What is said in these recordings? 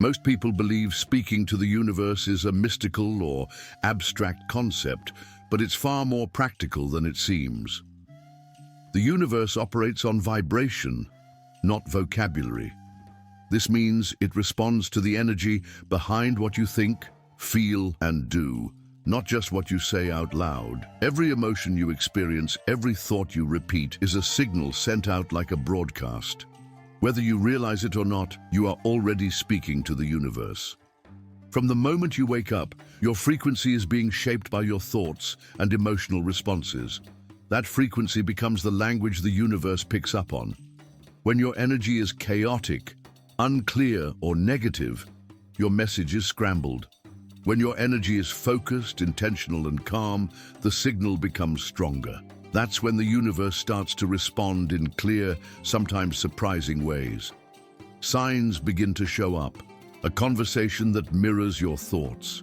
Most people believe speaking to the universe is a mystical or abstract concept, but it's far more practical than it seems. The universe operates on vibration, not vocabulary. This means it responds to the energy behind what you think, feel, and do, not just what you say out loud. Every emotion you experience, every thought you repeat, is a signal sent out like a broadcast. Whether you realize it or not, you are already speaking to the universe. From the moment you wake up, your frequency is being shaped by your thoughts and emotional responses. That frequency becomes the language the universe picks up on. When your energy is chaotic, unclear, or negative, your message is scrambled. When your energy is focused, intentional, and calm, the signal becomes stronger. That's when the universe starts to respond in clear, sometimes surprising ways. Signs begin to show up. A conversation that mirrors your thoughts.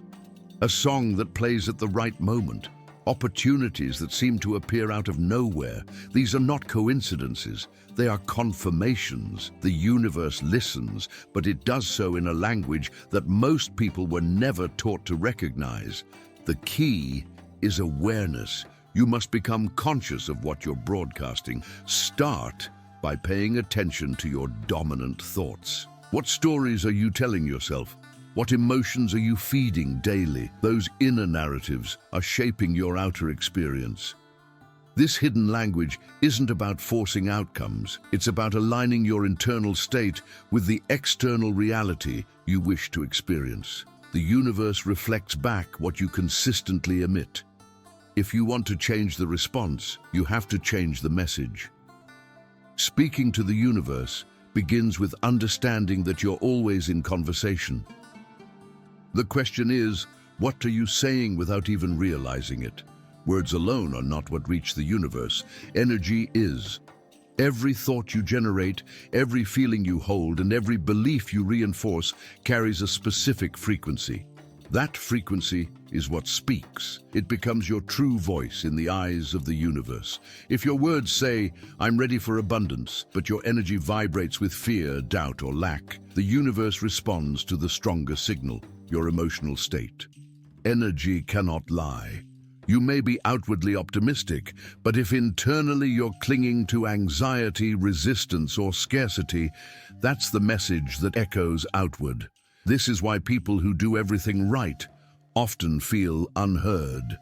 A song that plays at the right moment. Opportunities that seem to appear out of nowhere. These are not coincidences. They are confirmations. The universe listens, but it does so in a language that most people were never taught to recognize. The key is awareness. You must become conscious of what you're broadcasting. Start by paying attention to your dominant thoughts. What stories are you telling yourself? What emotions are you feeding daily? Those inner narratives are shaping your outer experience. This hidden language isn't about forcing outcomes. It's about aligning your internal state with the external reality you wish to experience. The universe reflects back what you consistently emit. If you want to change the response, you have to change the message. Speaking to the universe begins with understanding that you're always in conversation. The question is, what are you saying without even realizing it? Words alone are not what reach the universe. Energy is. Every thought you generate, every feeling you hold, and every belief you reinforce carries a specific frequency. That frequency is what speaks. It becomes your true voice in the eyes of the universe. If your words say, "I'm ready for abundance," but your energy vibrates with fear, doubt, or lack, the universe responds to the stronger signal, your emotional state. Energy cannot lie. You may be outwardly optimistic, but if internally you're clinging to anxiety, resistance, or scarcity, that's the message that echoes outward. This is why people who do everything right often feel unheard.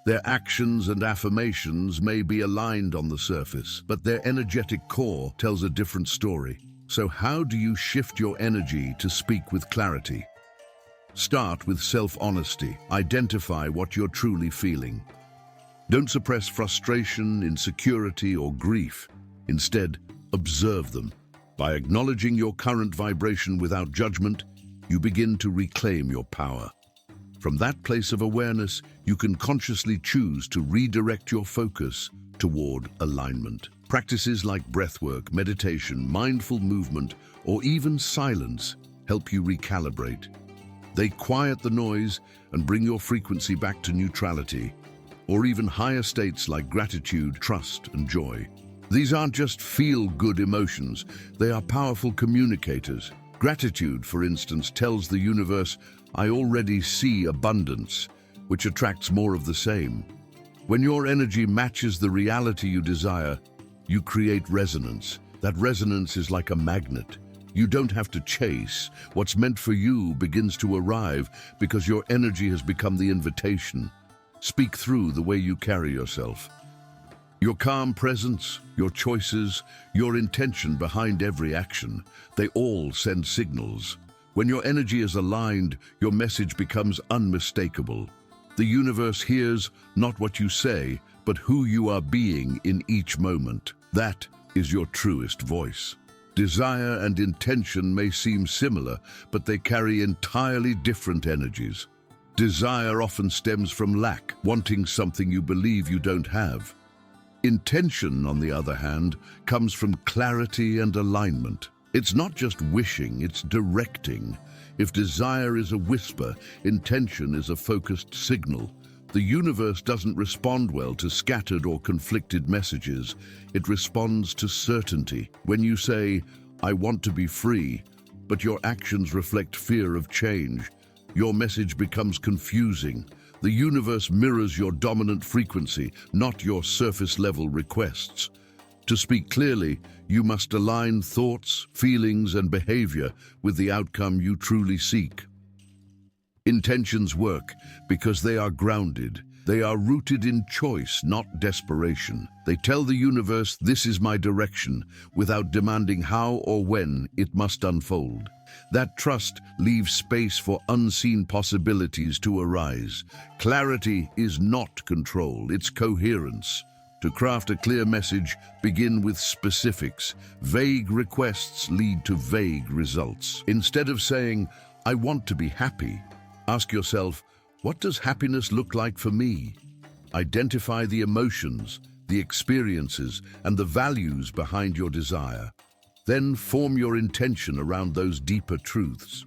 Their actions and affirmations may be aligned on the surface, but their energetic core tells a different story. So how do you shift your energy to speak with clarity? Start with self-honesty. Identify what you're truly feeling. Don't suppress frustration, insecurity, or grief. Instead, observe them. By acknowledging your current vibration without judgment, you begin to reclaim your power. From that place of awareness, you can consciously choose to redirect your focus toward alignment. Practices like breathwork, meditation, mindful movement, or even silence help you recalibrate. They quiet the noise and bring your frequency back to neutrality, or even higher states like gratitude, trust, and joy. These aren't just feel-good emotions, they are powerful communicators. Gratitude, for instance, tells the universe, "I already see abundance," which attracts more of the same. When your energy matches the reality you desire, you create resonance. That resonance is like a magnet. You don't have to chase. What's meant for you begins to arrive because your energy has become the invitation. Speak through the way you carry yourself. Your calm presence, your choices, your intention behind every action, they all send signals. When your energy is aligned, your message becomes unmistakable. The universe hears not what you say, but who you are being in each moment. That is your truest voice. Desire and intention may seem similar, but they carry entirely different energies. Desire often stems from lack, wanting something you believe you don't have. Intention, on the other hand, comes from clarity and alignment. It's not just wishing, it's directing. If desire is a whisper, intention is a focused signal. The universe doesn't respond well to scattered or conflicted messages. It responds to certainty. When you say, "I want to be free," but your actions reflect fear of change. Your message becomes confusing. The universe mirrors your dominant frequency, not your surface-level requests. To speak clearly, you must align thoughts, feelings, and behavior with the outcome you truly seek. Intentions work because they are grounded. They are rooted in choice, not desperation. They tell the universe, "This is my direction," without demanding how or when it must unfold. That trust leaves space for unseen possibilities to arise. Clarity is not control, it's coherence. To craft a clear message, begin with specifics. Vague requests lead to vague results. Instead of saying, "I want to be happy," ask yourself, "What does happiness look like for me?" Identify the emotions, the experiences, and the values behind your desire. Then form your intention around those deeper truths.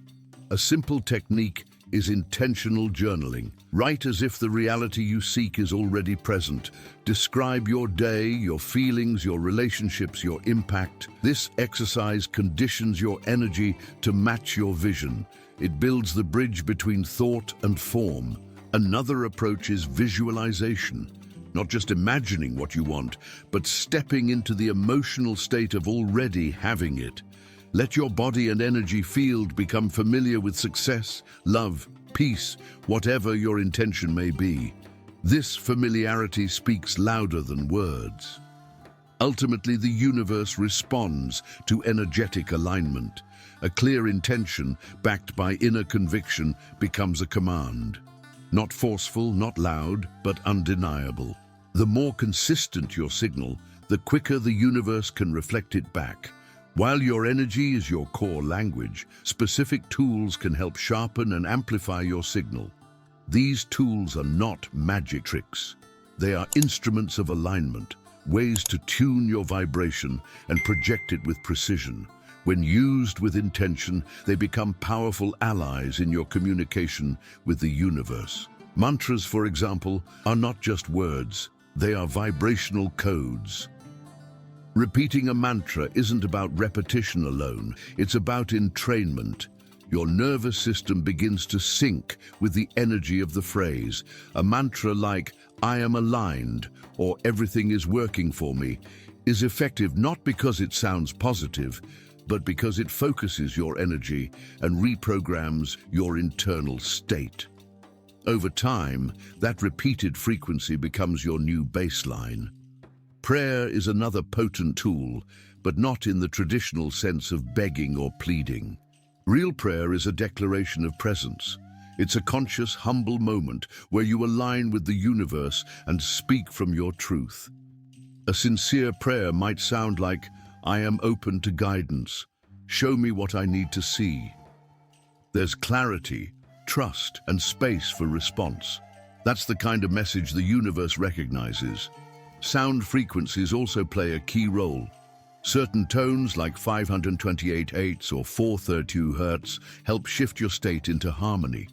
A simple technique is intentional journaling. Write as if the reality you seek is already present. Describe your day, your feelings, your relationships, your impact. This exercise conditions your energy to match your vision. It builds the bridge between thought and form. Another approach is visualization. Not just imagining what you want, but stepping into the emotional state of already having it. Let your body and energy field become familiar with success, love, peace, whatever your intention may be. This familiarity speaks louder than words. Ultimately, the universe responds to energetic alignment. A clear intention, backed by inner conviction, becomes a command. Not forceful, not loud, but undeniable. The more consistent your signal, the quicker the universe can reflect it back. While your energy is your core language, specific tools can help sharpen and amplify your signal. These tools are not magic tricks. They are instruments of alignment, ways to tune your vibration and project it with precision. When used with intention, they become powerful allies in your communication with the universe. Mantras, for example, are not just words. They are vibrational codes. Repeating a mantra isn't about repetition alone. It's about entrainment. Your nervous system begins to sync with the energy of the phrase. A mantra like, "I am aligned," or "Everything is working for me," is effective not because it sounds positive, but because it focuses your energy and reprograms your internal state. Over time, that repeated frequency becomes your new baseline. Prayer is another potent tool, but not in the traditional sense of begging or pleading. Real prayer is a declaration of presence. It's a conscious, humble moment where you align with the universe and speak from your truth. A sincere prayer might sound like, "I am open to guidance. Show me what I need to see." There's clarity, trust, and space for response. That's the kind of message the universe recognizes. Sound frequencies also play a key role. Certain tones like 528 Hz or 432 Hz help shift your state into harmony.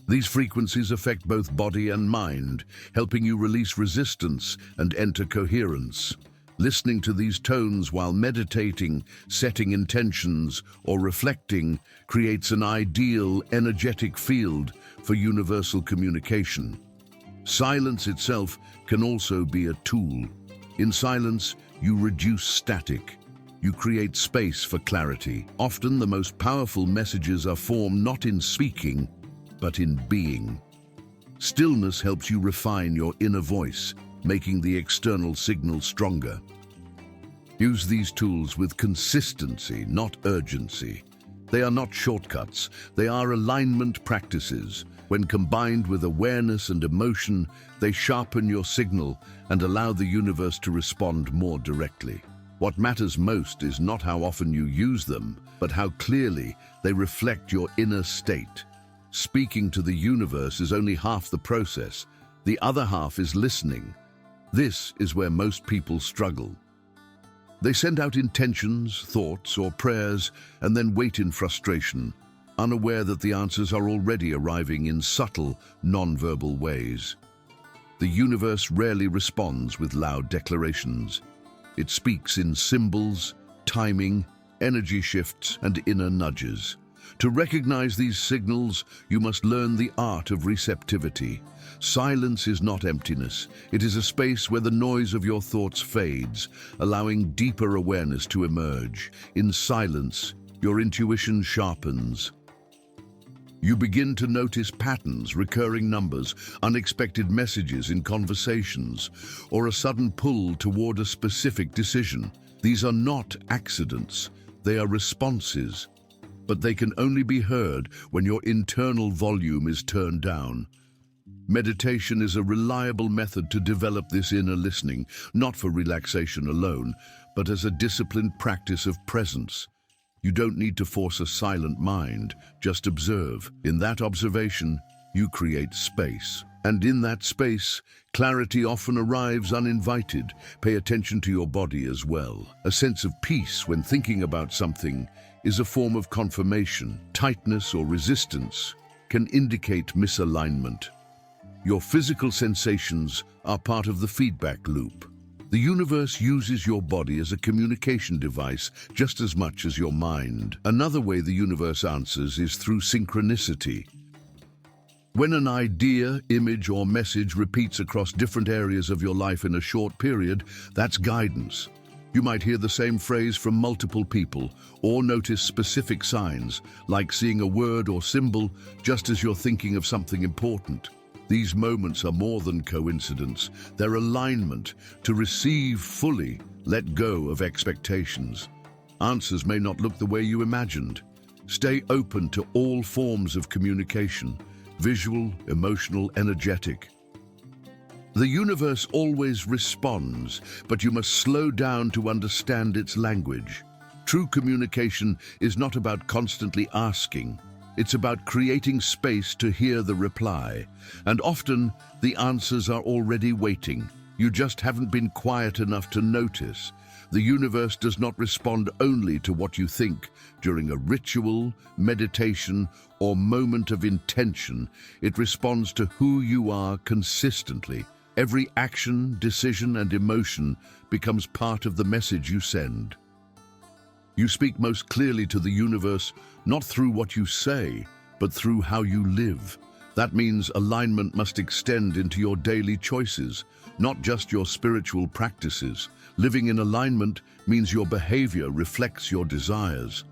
These frequencies affect both body and mind, helping you release resistance and enter coherence. Listening to these tones while meditating, setting intentions, or reflecting creates an ideal, energetic field for universal communication. Silence itself can also be a tool. In silence, you reduce static. You create space for clarity. Often the most powerful messages are formed not in speaking, but in being. Stillness helps you refine your inner voice, making the external signal stronger. Use these tools with consistency, not urgency. They are not shortcuts, they are alignment practices. When combined with awareness and emotion, they sharpen your signal and allow the universe to respond more directly. What matters most is not how often you use them, but how clearly they reflect your inner state. Speaking to the universe is only half the process. The other half is listening. This is where most people struggle. They send out intentions, thoughts, or prayers, and then wait in frustration, unaware that the answers are already arriving in subtle, non-verbal ways. The universe rarely responds with loud declarations. It speaks in symbols, timing, energy shifts, and inner nudges. To recognize these signals, you must learn the art of receptivity. Silence is not emptiness. It is a space where the noise of your thoughts fades, allowing deeper awareness to emerge. In silence, your intuition sharpens. You begin to notice patterns, recurring numbers, unexpected messages in conversations, or a sudden pull toward a specific decision. These are not accidents, they are responses, but they can only be heard when your internal volume is turned down. Meditation is a reliable method to develop this inner listening, not for relaxation alone, but as a disciplined practice of presence. You don't need to force a silent mind, just observe. In that observation, you create space. And in that space, clarity often arrives uninvited. Pay attention to your body as well. A sense of peace when thinking about something is a form of confirmation. Tightness or resistance can indicate misalignment. Your physical sensations are part of the feedback loop. The universe uses your body as a communication device just as much as your mind. Another way the universe answers is through synchronicity. When an idea, image, or message repeats across different areas of your life in a short period, that's guidance. You might hear the same phrase from multiple people, or notice specific signs, like seeing a word or symbol just as you're thinking of something important. These moments are more than coincidence. They're alignment. To receive fully, let go of expectations. Answers may not look the way you imagined. Stay open to all forms of communication, visual, emotional, energetic. The universe always responds, but you must slow down to understand its language. True communication is not about constantly asking. It's about creating space to hear the reply. And often, the answers are already waiting. You just haven't been quiet enough to notice. The universe does not respond only to what you think. During a ritual, meditation, or moment of intention, it responds to who you are consistently. Every action, decision, and emotion becomes part of the message you send. You speak most clearly to the universe, not through what you say, but through how you live. That means alignment must extend into your daily choices, not just your spiritual practices. Living in alignment means your behavior reflects your desires.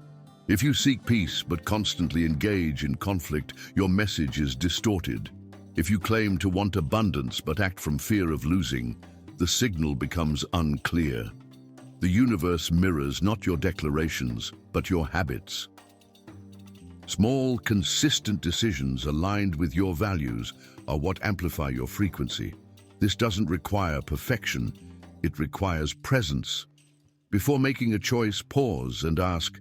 If you seek peace but constantly engage in conflict, your message is distorted. If you claim to want abundance but act from fear of losing, the signal becomes unclear. The universe mirrors not your declarations, but your habits. Small, consistent decisions aligned with your values are what amplify your frequency. This doesn't require perfection, it requires presence. Before making a choice, pause and ask,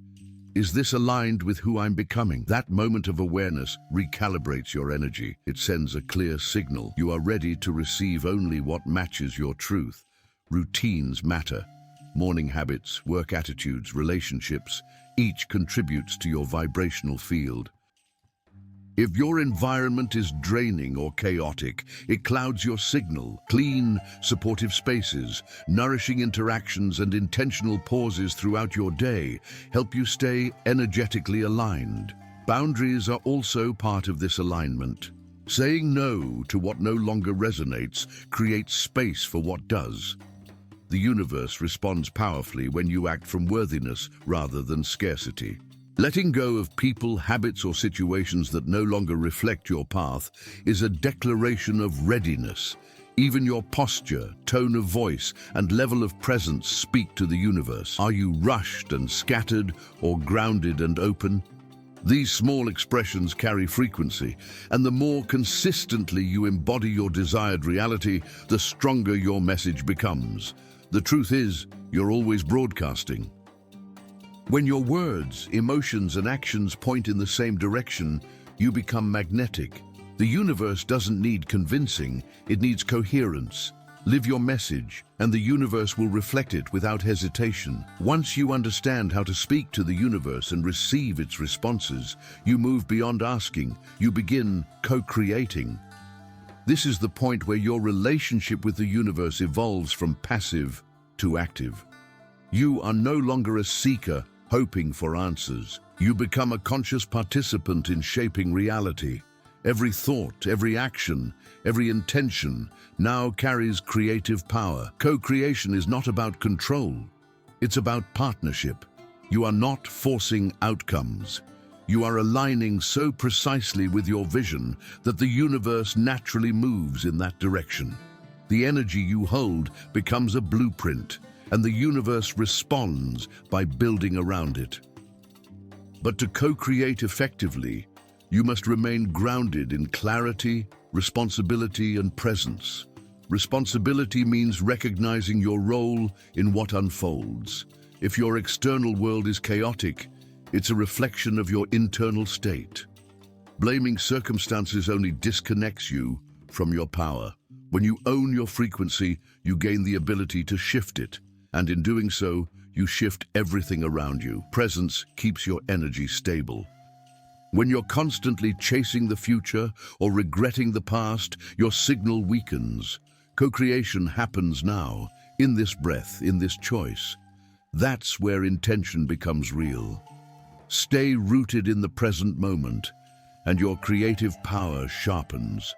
is this aligned with who I'm becoming? That moment of awareness recalibrates your energy. It sends a clear signal. You are ready to receive only what matches your truth. Routines matter. Morning habits, work attitudes, relationships, each contributes to your vibrational field. If your environment is draining or chaotic, it clouds your signal. Clean, supportive spaces, nourishing interactions, and intentional pauses throughout your day help you stay energetically aligned. Boundaries are also part of this alignment. Saying no to what no longer resonates creates space for what does. The universe responds powerfully when you act from worthiness rather than scarcity. Letting go of people, habits, or situations that no longer reflect your path is a declaration of readiness. Even your posture, tone of voice, and level of presence speak to the universe. Are you rushed and scattered, or grounded and open? These small expressions carry frequency, and the more consistently you embody your desired reality, the stronger your message becomes. The truth is, you're always broadcasting. When your words, emotions, and actions point in the same direction, you become magnetic. The universe doesn't need convincing, it needs coherence. Live your message, and the universe will reflect it without hesitation. Once you understand how to speak to the universe and receive its responses, you move beyond asking, you begin co-creating. This is the point where your relationship with the universe evolves from passive to active. You are no longer a seeker, hoping for answers. You become a conscious participant in shaping reality. Every thought, every action, every intention now carries creative power. Co-creation is not about control. It's about partnership. You are not forcing outcomes. You are aligning so precisely with your vision that the universe naturally moves in that direction. The energy you hold becomes a blueprint, and the universe responds by building around it. But to co-create effectively, you must remain grounded in clarity, responsibility, and presence. Responsibility means recognizing your role in what unfolds. If your external world is chaotic, it's a reflection of your internal state. Blaming circumstances only disconnects you from your power. When you own your frequency, you gain the ability to shift it, and in doing so, you shift everything around you. Presence keeps your energy stable. When you're constantly chasing the future or regretting the past, your signal weakens. Co-creation happens now, in this breath, in this choice. That's where intention becomes real. Stay rooted in the present moment, and your creative power sharpens.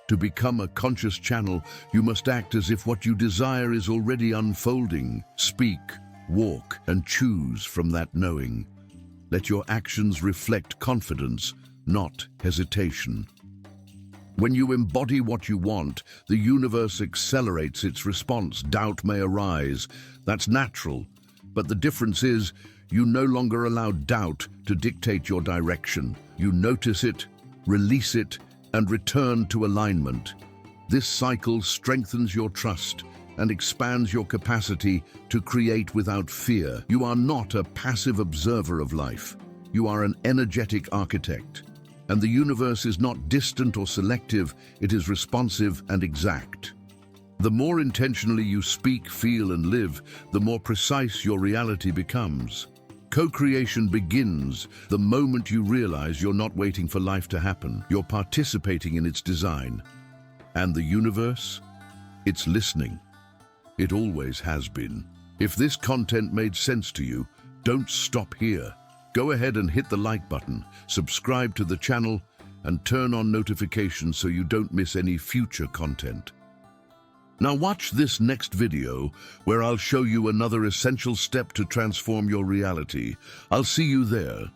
To become a conscious channel, you must act as if what you desire is already unfolding. Speak, walk, and choose from that knowing. Let your actions reflect confidence, not hesitation. When you embody what you want, the universe accelerates its response. Doubt may arise. That's natural. But the difference is, you no longer allow doubt to dictate your direction. You notice it, release it, and return to alignment. This cycle strengthens your trust and expands your capacity to create without fear. You are not a passive observer of life. You are an energetic architect. And the universe is not distant or selective, it is responsive and exact. The more intentionally you speak, feel, and live, the more precise your reality becomes. Co-creation begins the moment you realize you're not waiting for life to happen. You're participating in its design. And the universe? It's listening. It always has been. If this content made sense to you, don't stop here. Go ahead and hit the like button, subscribe to the channel, and turn on notifications so you don't miss any future content. Now watch this next video where I'll show you another essential step to transform your reality. I'll see you there.